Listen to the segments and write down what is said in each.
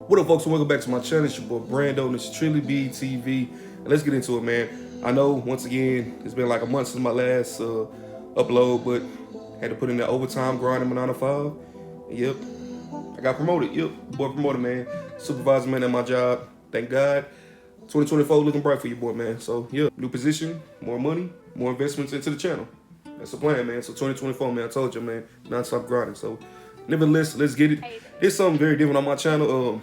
What up, folks, and welcome back to my channel. It's your boy Brando, and it's Trillbilly TV, and let's get into it, man. I know, once again, it's been like a month since my last upload, but had to put in that overtime grinding my 9 to 5. Yep, I got promoted. Yep, boy promoted, man. Supervisor, man, at my job. Thank God. 2024 looking bright for you, boy, man. So, yeah, new position, more money, more investments into the channel. That's the plan, man. So 2024, man, I told you, man, non-stop grinding. So, nevertheless, let's get it. There's something very different on my channel.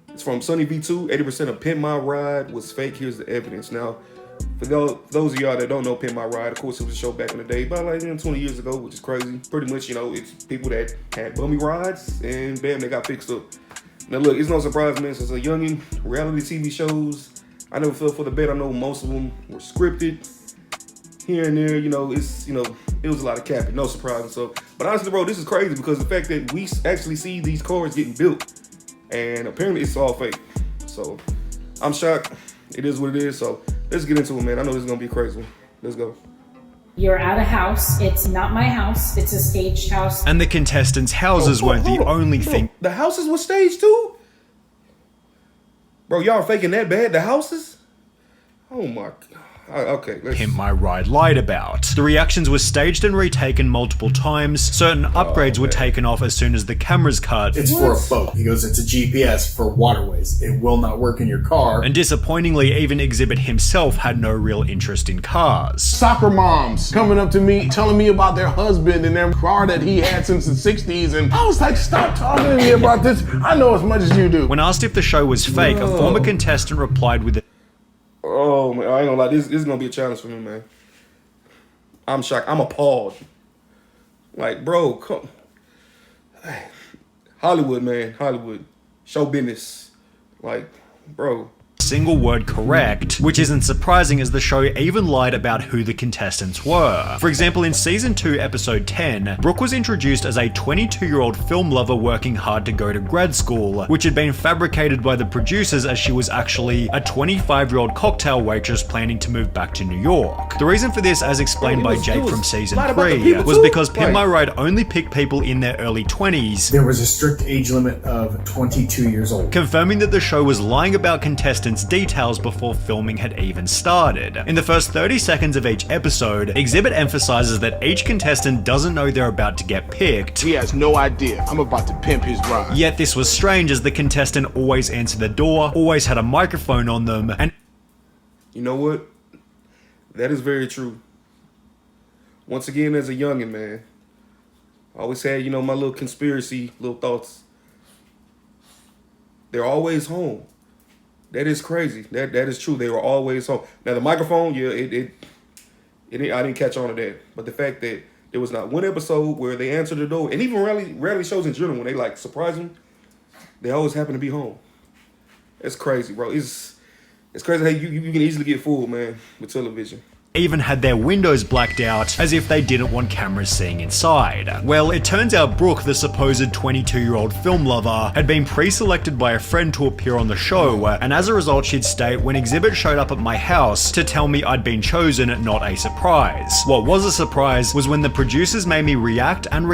It's from Sunny V2. 80% of Pimp My Ride was fake. Here's the evidence. Now, for those of y'all that don't know Pimp My Ride, of course, it was a show back in the day, about like 20 years ago, which is crazy. Pretty much, you know, it's people that had bummy rides, and bam, they got fixed up. Now, look, it's no surprise, man, since a youngin', reality TV shows, I never fell for the bet. I know most of them were scripted. Here and there, it was a lot of capping, no surprise. So, but honestly, bro, this is crazy because the fact that we actually see these cars getting built, and apparently it's all fake. So, I'm shocked. It is what it is. So, let's get into it, man. I know this is gonna be a crazy one. Let's go. You're at a house. It's not my house. It's a staged house. And the contestants' houses weren't the only thing. The houses were staged too? Bro, y'all faking that bad? The houses? Oh my God. Okay, Pimp My Ride lied about. The reactions were staged and retaken multiple times. Certain upgrades were taken off as soon as the cameras cut. It's for a boat. He goes, it's a GPS for waterways. It will not work in your car. And disappointingly, even Exhibit himself had no real interest in cars. Soccer moms coming up to me, telling me about their husband and their car that he had since the 60s. And I was like, stop talking to me about this. I know as much as you do. When asked if the show was fake, a former contestant replied with oh man, I ain't gonna lie, this is gonna be a challenge for me, man. I'm shocked. I'm appalled. Like, bro, come. Hollywood, man. Hollywood. Show business. Like, bro. single word correct, which isn't surprising as the show even lied about who the contestants were. For example, in season 2, episode 10, Brooke was introduced as a 22-year-old film lover working hard to go to grad school, which had been fabricated by the producers as she was actually a 25-year-old cocktail waitress planning to move back to New York. The reason for this, as explained by Jake from season 3, was because Pimp My Ride only picked people in their early 20s. There was a strict age limit of 22 years old. Confirming that the show was lying about contestants' details before filming had even started. In the first 30 seconds of each episode, Exhibit emphasizes that each contestant doesn't know they're about to get picked. He has no idea. I'm about to pimp his ride. Yet this was strange as the contestant always answered the door, always had a microphone on them, and you know what? That is very true. Once again, as a youngin', man, I always had, my little conspiracy, little thoughts. They're always home. That is crazy. That is true. They were always home. Now the microphone, yeah, I didn't catch on to that. But the fact that there was not one episode where they answered the door, and even reality shows in general, when they like surprise them, they always happen to be home. It's crazy, bro. It's crazy how you can easily get fooled, man, with television. Even had their windows blacked out, as if they didn't want cameras seeing inside. Well, it turns out Brooke, the supposed 22-year-old film lover, had been pre-selected by a friend to appear on the show, and as a result she'd stay when Exhibit showed up at my house to tell me I'd been chosen, not a surprise. What was a surprise was when the producers made me react and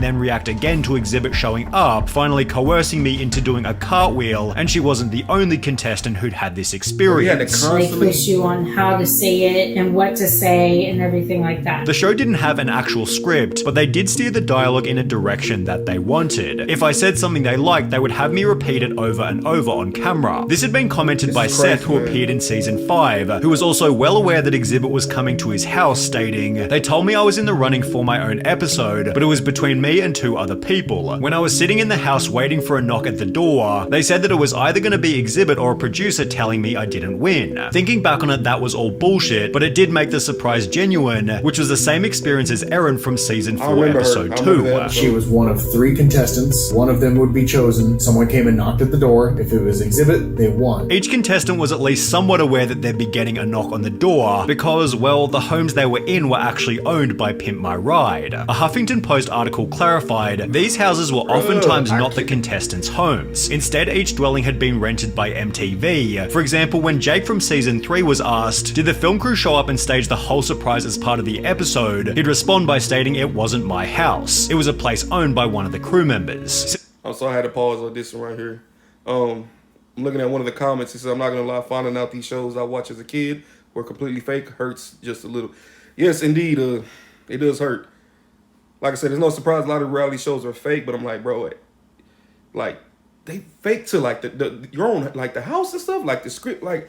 then react again to Exhibit showing up, finally coercing me into doing a cartwheel, and she wasn't the only contestant who'd had this experience. They push you on how to say it and what to say and everything like that. The show didn't have an actual script, but they did steer the dialogue in a direction that they wanted. If I said something they liked, they would have me repeat it over and over on camera. This had been commented by Seth, who appeared in season 5, who was also well aware that Exhibit was coming to his house, stating, "They told me I was in the running for my own episode, but it was between me and 2 other people. When I was sitting in the house waiting for a knock at the door, they said that it was either going to be Exhibit or a producer telling me I didn't win." Thinking back on it, that was all bullshit, but it did make the surprise genuine, which was the same experience as Erin from season 4, episode 2. She was one of 3 contestants. One of them would be chosen. Someone came and knocked at the door. If it was Exhibit, they won. Each contestant was at least somewhat aware that they'd be getting a knock on the door because, well, the homes they were in were actually owned by Pimp My Ride. A Huffington Post article clarified these houses were oftentimes not the contestants' homes. Instead, each dwelling had been rented by MTV. For example, when Jake from season 3 was asked, did the film crew show up and stage the whole surprise as part of the episode, he'd respond by stating it wasn't my house. It was a place owned by one of the crew members. Also, I had to pause on this one right here. I'm looking at one of the comments. He said, "I'm not gonna lie, finding out these shows I watched as a kid were completely fake hurts just a little." Yes, indeed, it does hurt. Like I said, there's no surprise a lot of reality shows are fake, but I'm like, bro, like they fake to like the your own, like the house and stuff, like the script, like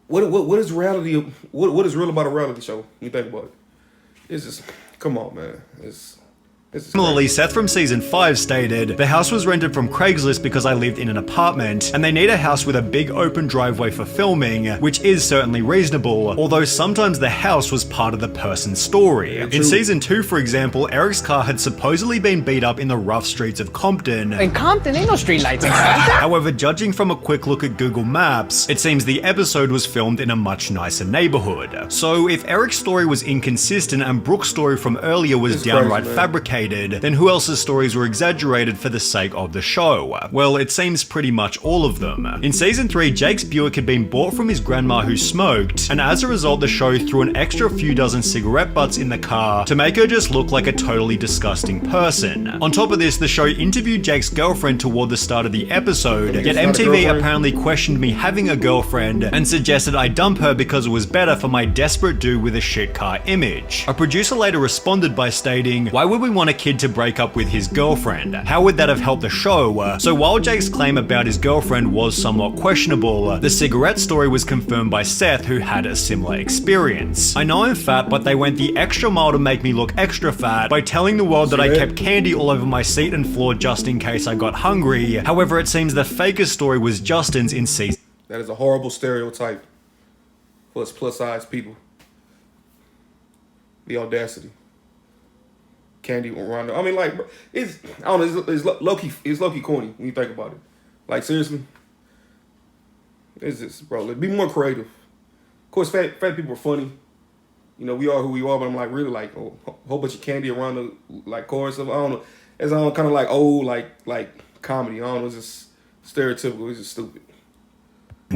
what is reality? What is real about a reality show? When you think about it, it's just, come on, man. It's Similarly, Seth from season 5 stated, "The house was rented from Craigslist because I lived in an apartment, and they need a house with a big open driveway for filming, which is certainly reasonable, although sometimes the house was part of the person's story." In season 2, for example, Eric's car had supposedly been beat up in the rough streets of Compton. In Compton, ain't no street lights in Compton. However, judging from a quick look at Google Maps, it seems the episode was filmed in a much nicer neighborhood. So if Eric's story was inconsistent and Brooke's story from earlier was downright fabricated, then who else's stories were exaggerated for the sake of the show? Well, it seems pretty much all of them. In season 3, Jake's Buick had been bought from his grandma who smoked, and as a result the show threw an extra few dozen cigarette butts in the car to make her just look like a totally disgusting person. On top of this, the show interviewed Jake's girlfriend toward the start of the episode, yet MTV apparently questioned me having a girlfriend and suggested I dump her because it was better for my desperate dude with a shit car image. A producer later responded by stating, "Why would we want a kid to break up with his girlfriend? How would that have helped the show?" So while Jake's claim about his girlfriend was somewhat questionable, the cigarette story was confirmed by Seth, who had a similar experience. "I know I'm fat, but they went the extra mile to make me look extra fat by telling the world that I kept candy all over my seat and floor just in case I got hungry. However, it seems the fakest story was Justin's in season." That is a horrible stereotype for us plus-size people. The audacity. Candy around. I mean, like, it's, I don't know, it's low-key corny when you think about it. Like, seriously. It's just, bro, be more creative. Of course, fat people are funny. You know, we are who we are, but I'm like, really, like, a whole bunch of candy around the, like, core and stuff. I don't know. It's kind of like old, like comedy. I don't know, it's just stereotypical. It's just stupid.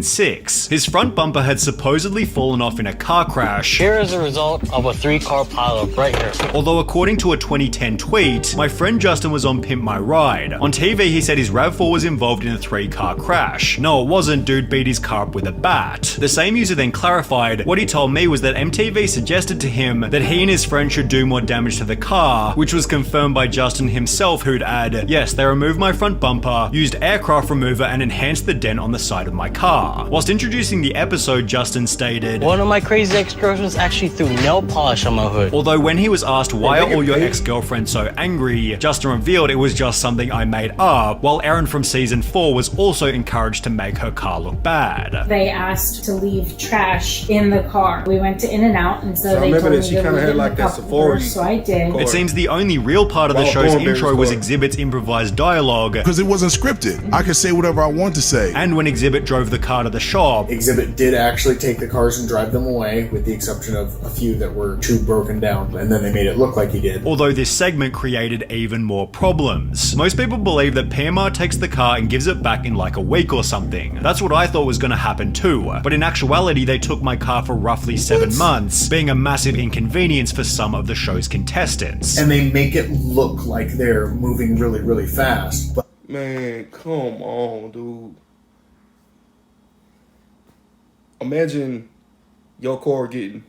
6. His front bumper had supposedly fallen off in a car crash. Here is a result of a 3-car pileup right here. Although according to a 2010 tweet, my friend Justin was on Pimp My Ride. On TV, he said his RAV4 was involved in a 3-car crash. No, it wasn't. Dude beat his car up with a bat. The same user then clarified, what he told me was that MTV suggested to him that he and his friend should do more damage to the car, which was confirmed by Justin himself, who'd add, "Yes, they removed my front bumper, used aircraft remover, and enhanced the dent on the side of my car." Whilst introducing the episode, Justin stated, "One of my crazy ex-girlfriends actually threw nail polish on my hood." Although when he was asked why are all your ex-girlfriends so angry, Justin revealed it was just something I made up, while Erin from season 4 was also encouraged to make her car look bad. They asked to leave trash in the car. We went to In-N-Out, and so they remember told that me she to kinda leave had in like the that cup Sephora first, so I did. It seems the only real part of the show's intro was Exhibit's improvised dialogue, because it wasn't scripted. I could say whatever I want to say. And when Exhibit drove the car to the shop, Exhibit did actually take the cars and drive them away, with the exception of a few that were too broken down, and then they made it look like he did. Although this segment created even more problems. Most people believe that PMR takes the car and gives it back in like a week or something. That's what I thought was going to happen too, but in actuality they took my car for roughly 7 months, being a massive inconvenience for some of the show's contestants. And they make it look like they're moving really, really fast. But Man, come on, dude. Imagine your car getting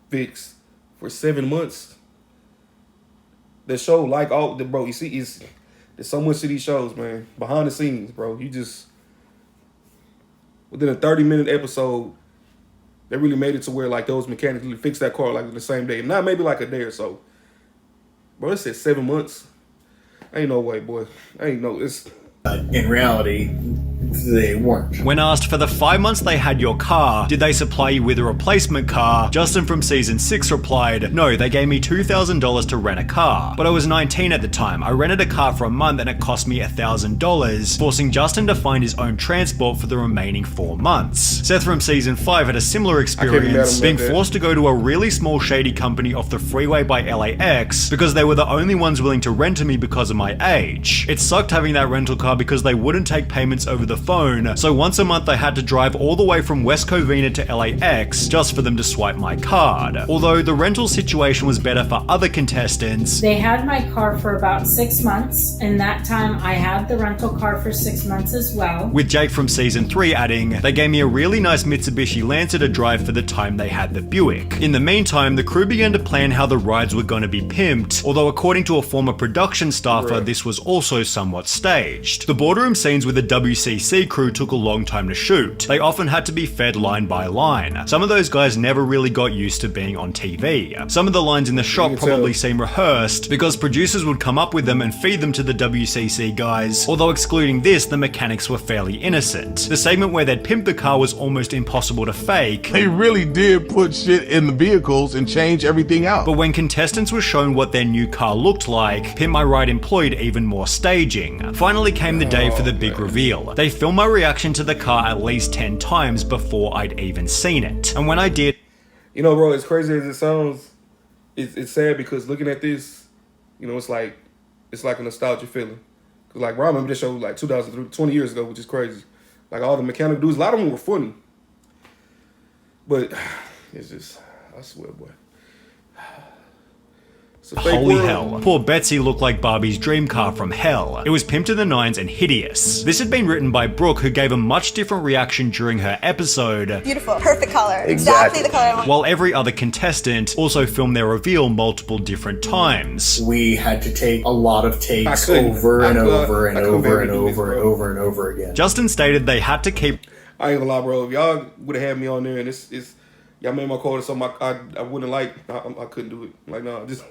fixed for 7 months. The show, like all the bro, you see, there's so much to these shows, man. Behind the scenes, bro. You just within a 30-minute episode, they really made it to where like those mechanics really fix that car like in the same day, not maybe like a day or so. Bro, it said 7 months. Ain't no way, boy. Ain't no. It's in reality, they weren't. When asked for the 5 months they had your car, did they supply you with a replacement car? Justin from season 6 replied, "No, they gave me $2,000 to rent a car. But I was 19 at the time. I rented a car for a month and it cost me $1,000, forcing Justin to find his own transport for the remaining 4 months. Seth from season 5 had a similar experience, being forced to go to a really small shady company off the freeway by LAX because they were the only ones willing to rent to me because of my age. It sucked having that rental car because they wouldn't take payments over the phone, so once a month I had to drive all the way from West Covina to LAX just for them to swipe my card. Although the rental situation was better for other contestants. They had my car for about 6 months, and that time I had the rental car for 6 months as well. With Jake from season 3 adding, they gave me a really nice Mitsubishi Lancer to drive for the time they had the Buick. In the meantime, the crew began to plan how the rides were going to be pimped, although according to a former production staffer, this was also somewhat staged. The boardroom scenes with the WCC crew took a long time to shoot. They often had to be fed line by line. Some of those guys never really got used to being on TV. Some of the lines in the shop probably seem rehearsed because producers would come up with them and feed them to the WCC guys, although excluding this, the mechanics were fairly innocent. The segment where they'd pimp the car was almost impossible to fake. They really did put shit in the vehicles and change everything out. But when contestants were shown what their new car looked like, Pimp My Ride employed even more staging. Finally came the day for the big reveal. They filmed my reaction to the car at least 10 times before I'd even seen it. And when I did... You know, bro, as crazy as it sounds, it's sad because looking at this, you know, it's like a nostalgia feeling. Cause like, bro, I remember this show like 2003, 20 years ago, which is crazy. Like all the mechanical dudes, a lot of them were funny. But it's just, I swear, boy. Holy hell. Poor Betsy looked like Barbie's dream car from hell. It was pimped in the nines and hideous. This had been written by Brooke, who gave a much different reaction during her episode. Beautiful. Perfect color. Exactly the color I want. While every other contestant also filmed their reveal multiple different times. We had to take a lot of takes over and over and over and over and over and over again. Justin stated they had to keep... I ain't gonna lie, bro. If y'all would have had me on there and y'all made my call to something I wouldn't like, I couldn't do it. Like, nah, just...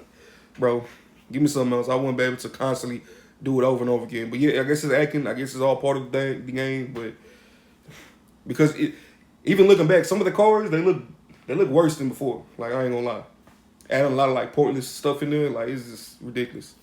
Bro, give me something else. I wouldn't be able to constantly do it over and over again. But yeah, I guess it's acting. I guess it's all part of the game. But because even looking back, some of the cars they look worse than before. Like I ain't gonna lie, adding a lot of like pointless stuff in there. Like it's just ridiculous.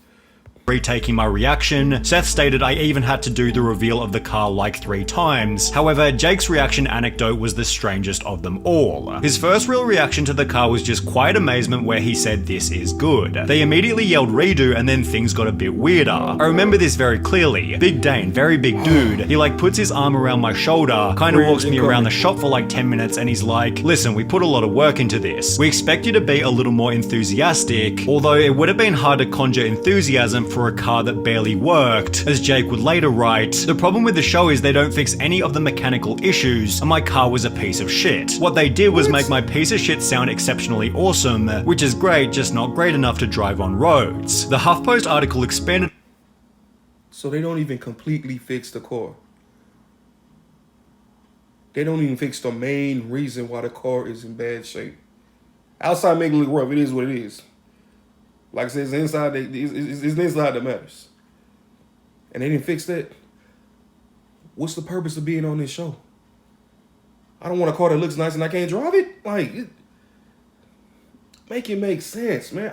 Retaking my reaction, Seth stated I even had to do the reveal of the car like 3 times. However, Jake's reaction anecdote was the strangest of them all. His first real reaction to the car was just quiet amazement where he said this is good. They immediately yelled redo and then things got a bit weirder. I remember this very clearly. Big Dane, very big dude, he like puts his arm around my shoulder, kind of walks me around the shop for like 10 minutes and he's like, listen, we put a lot of work into this. We expect you to be a little more enthusiastic, although it would have been hard to conjure enthusiasm for a car that barely worked. As Jake would later write, the problem with the show is they don't fix any of the mechanical issues, and my car was a piece of shit. What they did was make my piece of shit sound exceptionally awesome, which is great, just not great enough to drive on roads. The HuffPost article expanded. So they don't even completely fix the car. They don't even fix the main reason why the car is in bad shape. Outside making it look rough, it is what it is. Like I said, it's the inside that matters. And they didn't fix that. What's the purpose of being on this show? I don't want a car that looks nice and I can't drive it. Like, make it make sense, man.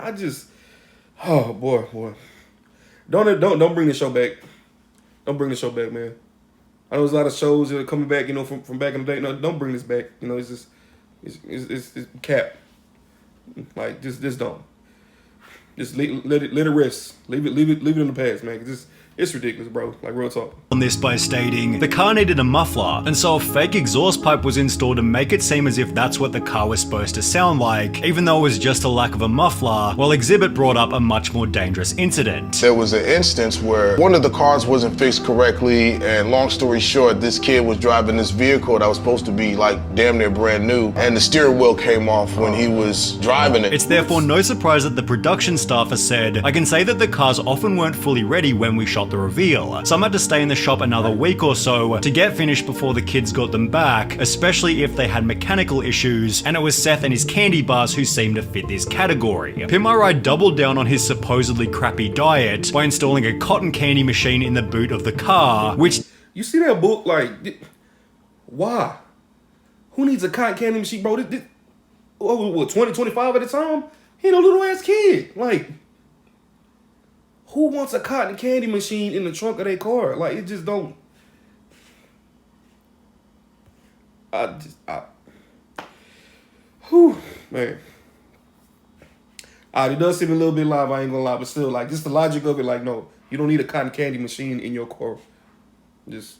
Oh boy. Don't bring the show back. Don't bring the show back, man. I know there's a lot of shows that are coming back, you know, from back in the day. No, don't bring this back. You know, it's cap. Like, just don't. Just let it rest. Leave it in the past, man. It's ridiculous, bro. Like, real talk. On this by stating, the car needed a muffler, and so a fake exhaust pipe was installed to make it seem as if that's what the car was supposed to sound like, even though it was just a lack of a muffler, while Exhibit brought up a much more dangerous incident. There was an instance where one of the cars wasn't fixed correctly, and long story short, this kid was driving this vehicle that was supposed to be like damn near brand new, and the steering wheel came off when he was driving it. It's therefore no surprise that the production staffer said, I can say that the cars often weren't fully ready when we shot the reveal. Some had to stay in the shop another week or so to get finished before the kids got them back, especially if they had mechanical issues, and it was Seth and his candy bars who seemed to fit this category. Pimp My Ride doubled down on his supposedly crappy diet by installing a cotton candy machine in the boot of the car, which... You see that book? Like, why? Who needs a cotton candy machine, bro? What, 20, 25 at a time? He ain't no little ass kid. Like... Who wants a cotton candy machine in the trunk of their car? Like, it just don't... Whew, man. It does seem a little bit live, I ain't gonna lie, but still, like, just the logic of it, like, no, you don't need a cotton candy machine in your car. Just...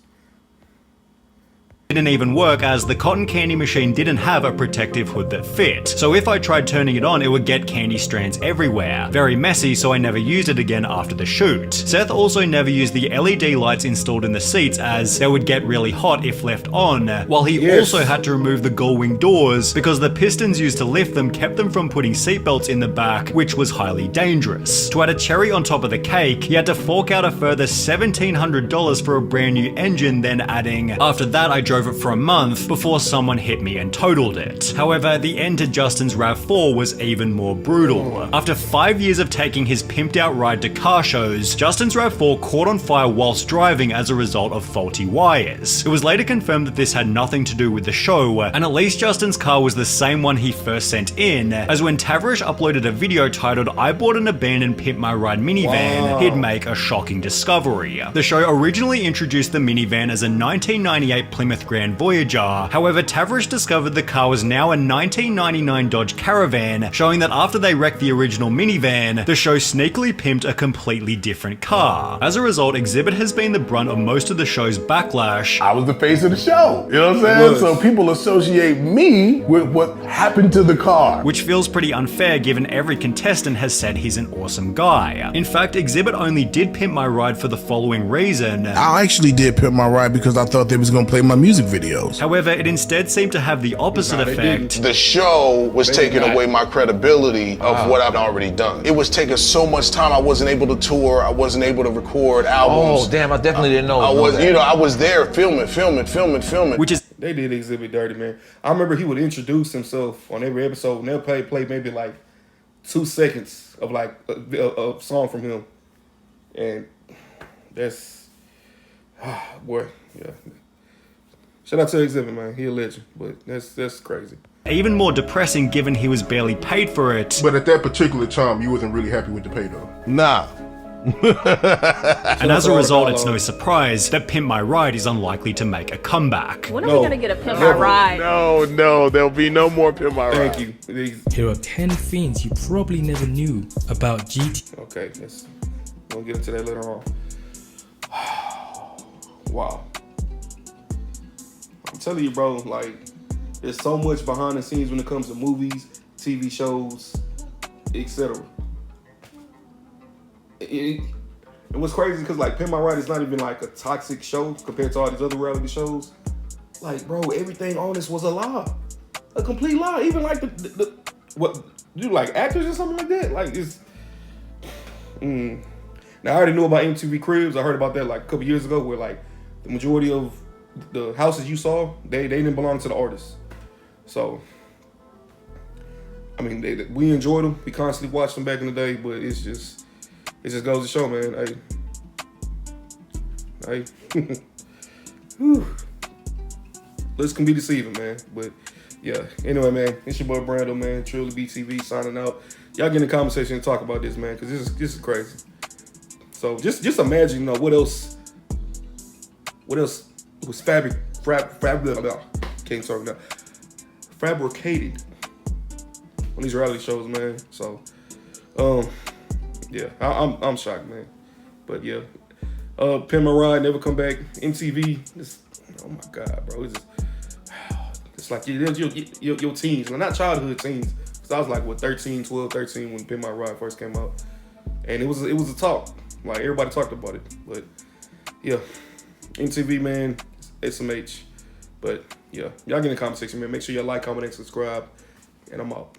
didn't even work as the cotton candy machine didn't have a protective hood that fit. So if I tried turning it on, it would get candy strands everywhere. Very messy, so I never used it again after the shoot. Seth also never used the LED lights installed in the seats as they would get really hot if left on, while he also had to remove the gull-wing doors because the pistons used to lift them kept them from putting seatbelts in the back, which was highly dangerous. To add a cherry on top of the cake, he had to fork out a further $1,700 for a brand new engine, then adding, "After that I drove it for a month before someone hit me and totaled it." However, the end to Justin's RAV4 was even more brutal. After 5 years of taking his pimped out ride to car shows, Justin's RAV4 caught on fire whilst driving as a result of faulty wires. It was later confirmed that this had nothing to do with the show, and at least Justin's car was the same one he first sent in, as when Tavrish uploaded a video titled "I bought an abandoned Pimp My Ride minivan," he'd make a shocking discovery. The show originally introduced the minivan as a 1998 Plymouth Grand Voyager. However, Tavrish discovered the car was now a 1999 Dodge Caravan, showing that after they wrecked the original minivan, the show sneakily pimped a completely different car. As a result, Exhibit has been the brunt of most of the show's backlash. I was the face of the show. You know what I'm saying? So people associate me with what happened to the car. Which feels pretty unfair given every contestant has said he's an awesome guy. In fact, Exhibit only did Pimp My Ride for the following reason. I actually did Pimp My Ride because I thought they was gonna play my music videos. However, it instead seemed to have the opposite effect. The show was taking away my credibility of what I've already done. It was taking so much time. I wasn't able to tour. I wasn't able to record albums. Oh, damn, I definitely didn't know. I was, you know, I was there filming. Which is... They did Exhibit dirty, man. I remember he would introduce himself on every episode, and they'll play maybe like 2 seconds of like a song from him. And that's... boy, yeah. Shout out to Exhibit, man. He a legend, but that's crazy. Even more depressing given he was barely paid for it. But at that particular time, you wasn't really happy with the pay though. Nah. And as a result, it's no surprise that Pimp My Ride is unlikely to make a comeback. When are we gonna get a Pimp My Ride? No, there'll be no more Pimp My Ride. Thank you. Here are 10 things you probably never knew about GT. Okay, we'll get into that later on. Wow. I'm telling you, bro, like, there's so much behind the scenes when it comes to movies, TV shows, etc. And what's crazy because like Pimp My Ride is not even like a toxic show compared to all these other reality shows. Like, bro, everything on this was a lie, a complete lie. Even like the what you like actors or something like that. Like it's. Now I already knew about MTV Cribs. I heard about that like a couple years ago, where like the majority of the houses you saw they didn't belong to the artists. So. I mean, we enjoyed them. We constantly watched them back in the day, but it just goes to show, man. Hey, looks can be deceiving, man. But yeah, anyway, man, it's your boy Brando, man. Trillbilly TV signing out. Y'all get in the comment section and talk about this, man, because this is crazy. So just imagine, you know, what else was fabricated on these reality shows, man. So, yeah, I'm shocked, man. But yeah, Pimp My Ride, Never Come Back, MTV. Oh my God, bro, it's like your teens, well, not childhood teens. Cause I was like 12, 13 when Pimp My Ride first came out, and it was a talk. Like everybody talked about it. But yeah, MTV, man, SMH. But yeah, y'all get in the comment section, man. Make sure y'all like, comment, and subscribe. And I'm out.